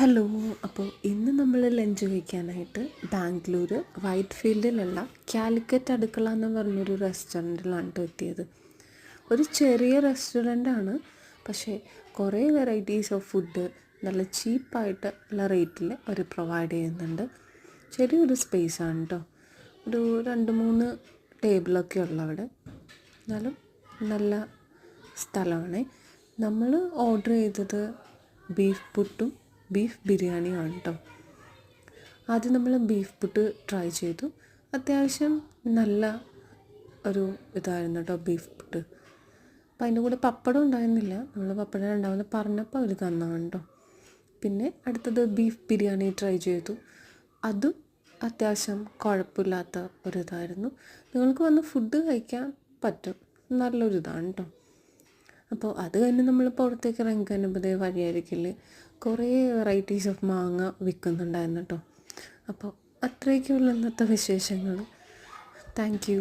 Hello. അപ്പോൾ ഇന്ന് നമ്മൾ ലഞ്ച് കഴിക്കാനായിട്ട് ബാംഗ്ലൂർ വൈറ്റ് ഫീൽഡിലുള്ള കാലിക്കറ്റ് അടുക്കള എന്ന് പറഞ്ഞൊരു റെസ്റ്റോറൻറ്റിലാണ് എത്തിയത്. ഒരു ചെറിയ റെസ്റ്റോറൻ്റാണ്, പക്ഷേ കുറേ വെറൈറ്റീസ് ഓഫ് ഫുഡ് നല്ല ചീപ്പായിട്ട് ഉള്ള റേറ്റിൽ അവർ പ്രൊവൈഡ് ചെയ്യുന്നുണ്ട്. ചെറിയൊരു സ്പേസാണ് കേട്ടോ, ഒരു 2-3 ടേബിളൊക്കെ ഉള്ള അവിടെ. എന്നാലും നല്ല സ്ഥലമാണ്. നമ്മൾ ഓർഡർ ചെയ്തത് ബീഫ് പുട്ടും ബീഫ് ബിരിയാണിയാണ് കേട്ടോ. ആദ്യം നമ്മൾ ബീഫ് പുട്ട് ട്രൈ ചെയ്തു. അത്യാവശ്യം നല്ല ഒരു ഇതായിരുന്നു കേട്ടോ ബീഫ് പുട്ട്. അപ്പം അതിൻ്റെ കൂടെ പപ്പടം ഉണ്ടായിരുന്നില്ല. നമ്മൾ പപ്പടം ഉണ്ടാവുമെന്ന് പറഞ്ഞപ്പോൾ അവർ തന്നതാണ് കേട്ടോ. പിന്നെ അടുത്തത് ബീഫ് ബിരിയാണി ട്രൈ ചെയ്തു. അതും അത്യാവശ്യം കുഴപ്പമില്ലാത്ത ഒരിതായിരുന്നു. നിങ്ങൾക്ക് വന്ന് ഫുഡ് കഴിക്കാൻ പറ്റും, നല്ലൊരിതാണ് കേട്ടോ. അപ്പോൾ അത് കഴിഞ്ഞ് നമ്മൾ പുറത്തേക്ക് ഇറങ്ങിക്കഴിഞ്ഞപ്പോൾ വഴിയരികിൽ കുറേ വെറൈറ്റീസ് ഓഫ് മാങ്ങ വിൽക്കുന്നുണ്ടായിരുന്നു കേട്ടോ. അപ്പോൾ അത്രയൊക്കെയുള്ള ഇന്നത്തെ വിശേഷങ്ങൾ. Thank you.